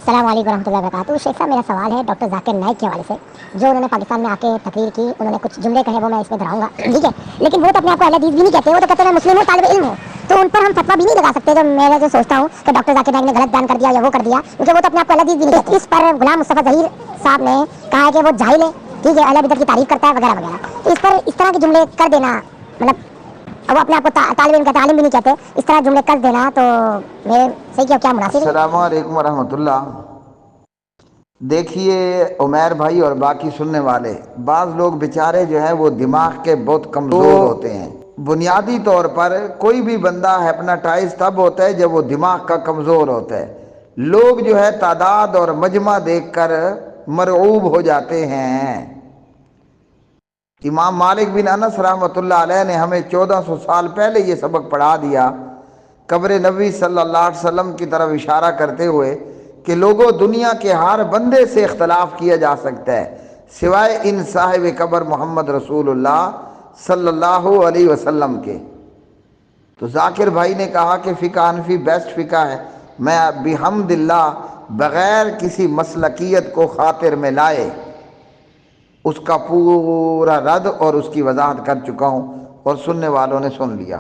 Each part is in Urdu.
السلام علیکم ورحمۃ اللہ وبرکاتہ۔ شیخ صاحب، میرا سوال ہے ڈاکٹر ذاکر نائک کے حوالے سے، جو انہوں نے پاکستان میں آ کے تقریر کی، انہوں نے کچھ جملے کہے، وہ میں اس میں دہراؤں گا، ٹھیک ہے؟ لیکن وہ تو اپنے آپ کو اہل حدیث بھی نہیں کہتے، وہ تو کہتے ہیں میں مسلم ہوں، طالب علم ہوں، تو ان پر ہم فتویٰ بھی نہیں لگا سکتے۔ جو میں جو سوچتا ہوں کہ ڈاکٹر ذاکر نائک نے غلط بیان کر دیا یا وہ کر دیا، کیونکہ وہ تو اپنے آپ کو اہل حدیث بھی نہیں کہتے۔ اس پر غلام مصطفیٰ ظہیر صاحب نے کہا ہے کہ وہ جاہل ہے، ٹھیک ہے، اہل بدعت کی تعریف کرتا ہے وغیرہ وغیرہ۔ تو اس پر اس طرح کے جملے کر دینا، مطلب وہ اپنے آپ کو طالب علم کہتے ہیں، عالم بھی نہیں کہتے، اس طرح جملے کر دینا تو میرے صحیح کیا مناسب ہے؟ السلام علیکم ورحمۃ اللہ۔ دیکھیے عمیر بھائی اور باقی سننے والے، بعض لوگ بیچارے جو ہیں وہ دماغ کے بہت کمزور ہوتے ہیں۔ بنیادی طور پر کوئی بھی بندہ ہیپناٹائز تب ہوتا ہے جب وہ دماغ کا کمزور ہوتا ہے۔ لوگ جو ہے تعداد اور مجمع دیکھ کر مرعوب ہو جاتے ہیں۔ امام مالک بن انس رحمۃ اللہ علیہ نے ہمیں 1400 سال پہلے یہ سبق پڑھا دیا، قبر نبی صلی اللہ علیہ وسلم کی طرف اشارہ کرتے ہوئے کہ لوگوں، دنیا کے ہر بندے سے اختلاف کیا جا سکتا ہے سوائے ان صاحب قبر محمد رسول اللہ صلی اللہ علیہ وسلم کے۔ تو ذاکر بھائی نے کہا کہ فقہ حنفی بیسٹ فقہ ہے۔ میں بحمد اللہ بغیر کسی مسلکیت کو خاطر میں لائے اس کا پورا رد اور اس کی وضاحت کر چکا ہوں، اور سننے والوں نے سن لیا۔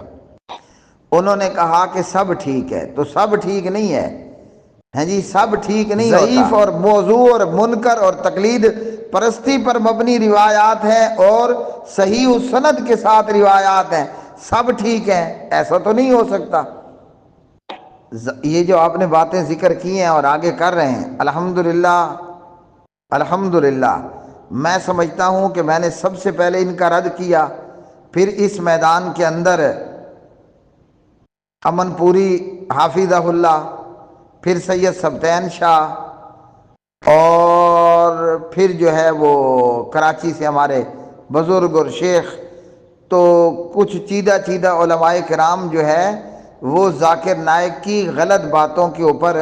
انہوں نے کہا کہ سب ٹھیک ہے، تو سب ٹھیک نہیں ہے، ہیں جی، سب ٹھیک نہیں ہوتا۔ ضعیف اور موضوع اور منکر اور تقلید پرستی پر مبنی روایات ہیں اور صحیح سند کے ساتھ روایات ہیں، سب ٹھیک ہیں، ایسا تو نہیں ہو سکتا۔ یہ جو آپ نے باتیں ذکر کی ہیں اور آگے کر رہے ہیں، الحمدللہ الحمدللہ، میں سمجھتا ہوں کہ میں نے سب سے پہلے ان کا رد کیا، پھر اس میدان کے اندر امن پوری حافظہ اللہ، پھر سید سبطین شاہ، اور پھر جو ہے وہ کراچی سے ہمارے بزرگ اور شیخ، تو کچھ چیدہ چیدہ علماء کرام جو ہے وہ ذاکر نائک کی غلط باتوں کے اوپر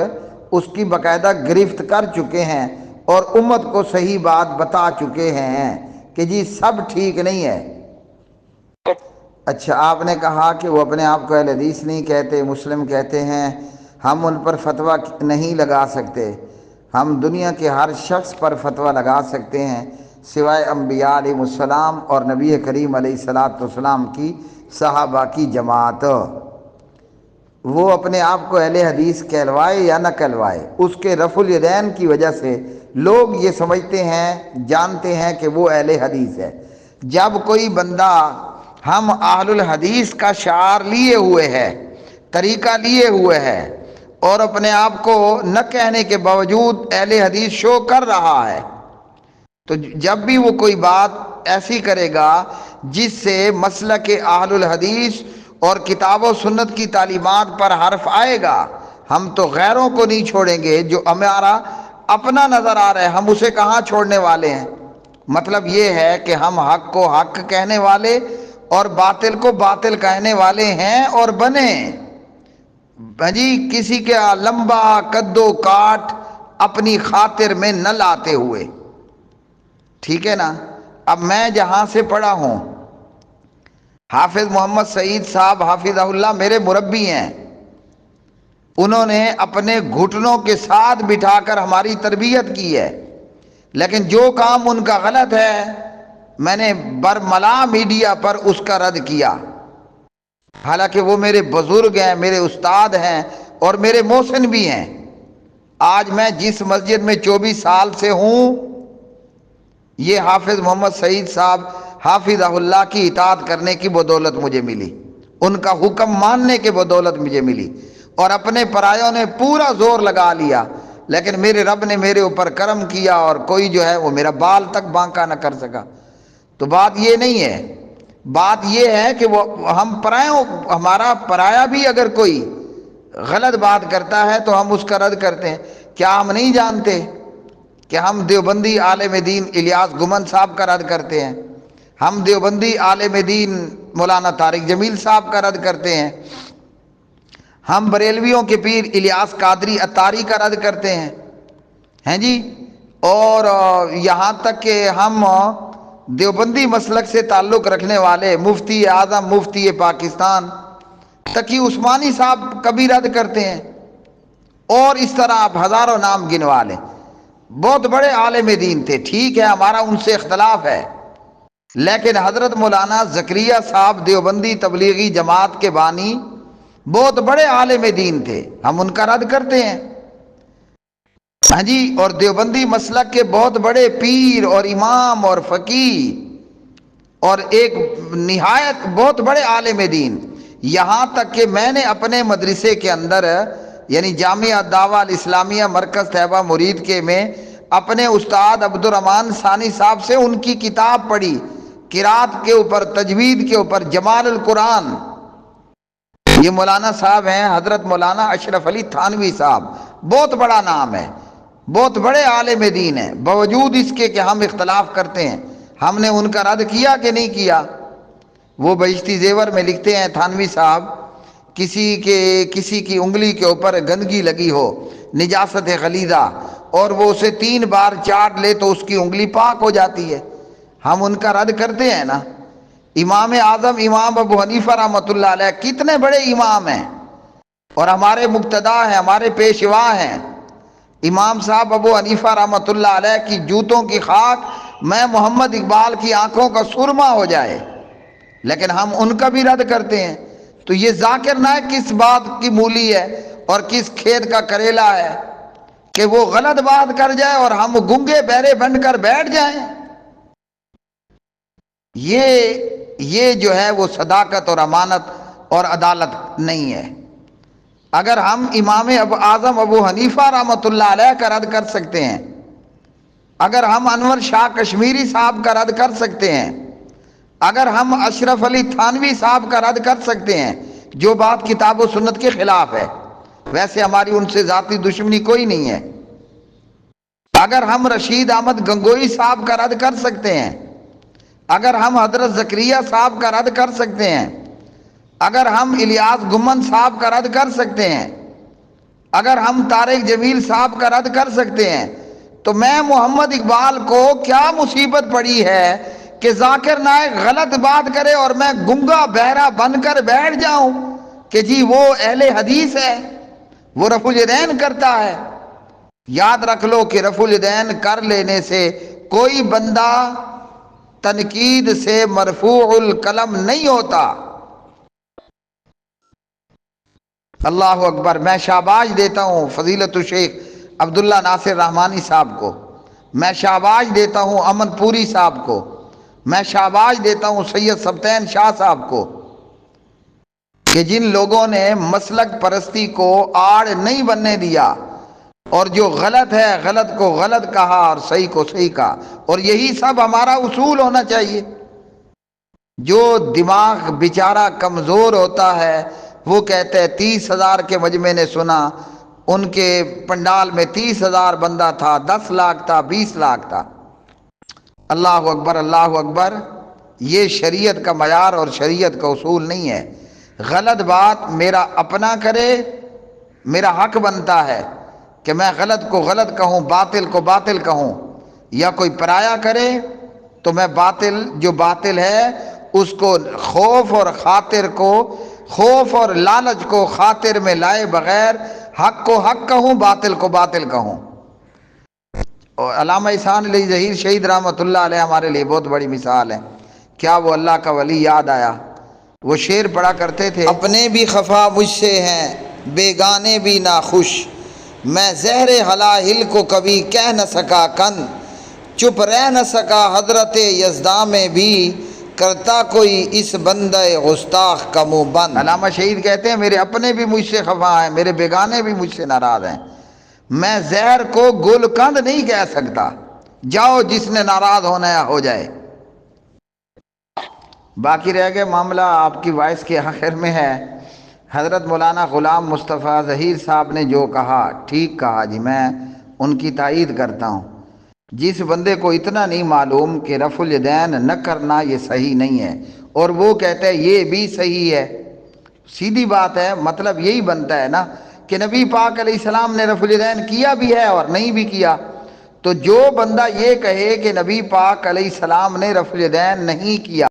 اس کی باقاعدہ گرفت کر چکے ہیں اور امت کو صحیح بات بتا چکے ہیں کہ جی سب ٹھیک نہیں ہے۔ اچھا، آپ نے کہا کہ وہ اپنے آپ کو اہل حدیث نہیں کہتے، مسلم کہتے ہیں، ہم ان پر فتویٰ نہیں لگا سکتے۔ ہم دنیا کے ہر شخص پر فتویٰ لگا سکتے ہیں سوائے انبیاء علیہ السلام اور نبی کریم علیہ السلام کی صحابہ کی جماعت۔ وہ اپنے آپ کو اہل حدیث کہلوائے یا نہ کہلوائے، اس کے رفع الیدین کی وجہ سے لوگ یہ سمجھتے ہیں، جانتے ہیں کہ وہ اہل حدیث ہے۔ جب کوئی بندہ ہم اہل الحدیث کا شعار لیے ہوئے ہے، طریقہ لیے ہوئے ہے، اور اپنے آپ کو نہ کہنے کے باوجود اہل حدیث شو کر رہا ہے، تو جب بھی وہ کوئی بات ایسی کرے گا جس سے مسلک اہل الحدیث اور کتاب و سنت کی تعلیمات پر حرف آئے گا، ہم تو غیروں کو نہیں چھوڑیں گے، جو ہمارا اپنا نظر آ رہا ہے ہم اسے کہاں چھوڑنے والے ہیں۔ مطلب یہ ہے کہ ہم حق کو حق کہنے والے اور باطل کو باطل کہنے والے ہیں اور بنے جی، کسی کے لمبا قد و کاٹ اپنی خاطر میں نہ لاتے ہوئے، ٹھیک ہے نا۔ اب میں جہاں سے پڑھا ہوں، حافظ محمد سعید صاحب حافظہ اللہ میرے مربی ہیں، انہوں نے اپنے گھٹنوں کے ساتھ بٹھا کر ہماری تربیت کی ہے، لیکن جو کام ان کا غلط ہے میں نے برملا میڈیا پر اس کا رد کیا، حالانکہ وہ میرے بزرگ ہیں، میرے استاد ہیں اور میرے محسن بھی ہیں۔ آج میں جس مسجد میں 24 سال سے ہوں، یہ حافظ محمد سعید صاحب حافظہ اللہ کی اطاعت کرنے کی بدولت مجھے ملی، ان کا حکم ماننے کے بدولت مجھے ملی، اور اپنے پرایوں نے پورا زور لگا لیا، لیکن میرے رب نے میرے اوپر کرم کیا اور کوئی جو ہے وہ میرا بال تک بانکا نہ کر سکا۔ تو بات یہ نہیں ہے، بات یہ ہے کہ وہ ہم پرایوں، ہمارا پرایا بھی اگر کوئی غلط بات کرتا ہے تو ہم اس کا رد کرتے ہیں۔ کیا ہم نہیں جانتے کہ ہم دیوبندی عالم دین الیاس گمن صاحب کا رد کرتے ہیں، ہم دیوبندی عالم دین مولانا طارق جمیل صاحب کا رد کرتے ہیں، ہم بریلویوں کے پیر الیاس قادری اتاری کا رد کرتے ہیں جی، اور یہاں تک کہ ہم دیوبندی مسلک سے تعلق رکھنے والے مفتی اعظم مفتی پاکستان تقی عثمانی صاحب کا بھی رد کرتے ہیں۔ اور اس طرح آپ ہزاروں نام گنوا لیں. بہت بڑے عالم دین تھے، ٹھیک ہے ہمارا ان سے اختلاف ہے، لیکن حضرت مولانا زکریا صاحب دیوبندی تبلیغی جماعت کے بانی بہت بڑے عالم دین تھے، ہم ان کا رد کرتے ہیں. ہاں جی، اور دیوبندی مسلک کے بہت بڑے پیر اور امام اور فقیہ اور ایک نہایت بہت بڑے عالم دین، یہاں تک کہ میں نے اپنے مدرسے کے اندر یعنی جامعہ دعویٰ الاسلامیہ مرکز طیبہ مرید کے میں اپنے استاد عبد الرحمن ثانی صاحب سے ان کی کتاب پڑھی، قرات کے اوپر، تجوید کے اوپر، جمال القرآن. یہ مولانا صاحب ہیں حضرت مولانا اشرف علی تھانوی صاحب، بہت بڑا نام ہے، بہت بڑے عالم دین ہیں. باوجود اس کے کہ ہم اختلاف کرتے ہیں، ہم نے ان کا رد کیا کہ نہیں کیا؟ وہ بہشتی زیور میں لکھتے ہیں تھانوی صاحب، کسی کی انگلی کے اوپر گندگی لگی ہو، نجاست غلیظہ، اور وہ اسے 3 بار چاٹ لے تو اس کی انگلی پاک ہو جاتی ہے. ہم ان کا رد کرتے ہیں نا. امام اعظم امام ابو حنیفہ رحمۃ اللہ علیہ کتنے بڑے امام ہیں اور ہمارے مقتدا ہیں، ہمارے پیشوا ہیں. امام صاحب ابو حنیفہ رحمۃ اللہ علیہ کی جوتوں کی خاک میں محمد اقبال کی آنکھوں کا سرما ہو جائے، لیکن ہم ان کا بھی رد کرتے ہیں. تو یہ ذاکر نائک کس بات کی مولی ہے اور کس کھیت کا کریلا ہے کہ وہ غلط بات کر جائے اور ہم گنگے بہرے بن کر بیٹھ جائیں؟ یہ جو ہے وہ صداقت اور امانت اور عدالت نہیں ہے. اگر ہم امام اعظم ابو حنیفہ رحمۃ اللہ علیہ کا رد کر سکتے ہیں، اگر ہم انور شاہ کشمیری صاحب کا رد کر سکتے ہیں، اگر ہم اشرف علی تھانوی صاحب کا رد کر سکتے ہیں جو بات کتاب و سنت کے خلاف ہے، ویسے ہماری ان سے ذاتی دشمنی کوئی نہیں ہے، اگر ہم رشید احمد گنگوئی صاحب کا رد کر سکتے ہیں، اگر ہم حضرت زکریا صاحب کا رد کر سکتے ہیں، اگر ہم الیاس گمن صاحب کا رد کر سکتے ہیں، اگر ہم طارق جمیل صاحب کا رد کر سکتے ہیں، تو میں محمد اقبال کو کیا مصیبت پڑی ہے کہ ذاکر نائک غلط بات کرے اور میں گنگا بہرا بن کر بیٹھ جاؤں کہ جی وہ اہل حدیث ہے، وہ رفع الیدین کرتا ہے. یاد رکھ لو کہ رفع الیدین کر لینے سے کوئی بندہ تنقید سے مرفوع القلم نہیں ہوتا. اللہ اکبر. میں شاباش دیتا ہوں فضیلت الشیخ عبداللہ ناصر رحمانی صاحب کو، میں شاباش دیتا ہوں امن پوری صاحب کو، میں شاباش دیتا ہوں سید سبطین شاہ صاحب کو، کہ جن لوگوں نے مسلک پرستی کو آڑ نہیں بننے دیا اور جو غلط ہے غلط کو غلط کہا اور صحیح کو صحیح کہا. اور یہی سب ہمارا اصول ہونا چاہیے. جو دماغ بیچارہ کمزور ہوتا ہے وہ کہتے ہیں 30,000 کے مجمع نے سنا، ان کے پنڈال میں 30,000 بندہ تھا، 10 لاکھ تھا، 20 لاکھ تھا. اللہ اکبر اللہ اکبر. یہ شریعت کا معیار اور شریعت کا اصول نہیں ہے. غلط بات میرا اپنا کرے، میرا حق بنتا ہے کہ میں غلط کو غلط کہوں، باطل کو باطل کہوں، یا کوئی پرایا کرے تو میں باطل جو باطل ہے اس کو خوف اور لالچ کو خاطر میں لائے بغیر حق کو حق کہوں، باطل کو باطل کہوں. اور علامہ احسان علی ظہیر شہید رحمۃ اللہ علیہ ہمارے لیے بہت بڑی مثال ہے. کیا وہ اللہ کا ولی یاد آیا؟ وہ شعر پڑھا کرتے تھے: اپنے بھی خفا مجھ سے ہیں، بیگانے بھی ناخوش، میں زہر ہلاہل کو کبھی کہہ نہ سکا کن، چپ رہ نہ سکا حضرت یزداں میں بھی، کرتا کوئی اس بندہ گستاخ کا منہ بند. علامہ شہید کہتے ہیں میرے اپنے بھی مجھ سے خفا ہیں، میرے بیگانے بھی مجھ سے ناراض ہیں، میں زہر کو گل قند نہیں کہہ سکتا، جاؤ جس نے ناراض ہونا ہے ہو جائے. باقی رہ گئے معاملہ آپ کی وائس کے آخر میں ہے. حضرت مولانا غلام مصطفیٰ ظہیر صاحب نے جو کہا ٹھیک کہا جی، میں ان کی تائید کرتا ہوں. جس بندے کو اتنا نہیں معلوم کہ رفع الیدین نہ کرنا یہ صحیح نہیں ہے اور وہ کہتا ہے یہ بھی صحیح ہے، سیدھی بات ہے، مطلب یہی بنتا ہے نا کہ نبی پاک علیہ السلام نے رفع الیدین کیا بھی ہے اور نہیں بھی کیا. تو جو بندہ یہ کہے کہ نبی پاک علیہ السلام نے رفع الیدین نہیں کیا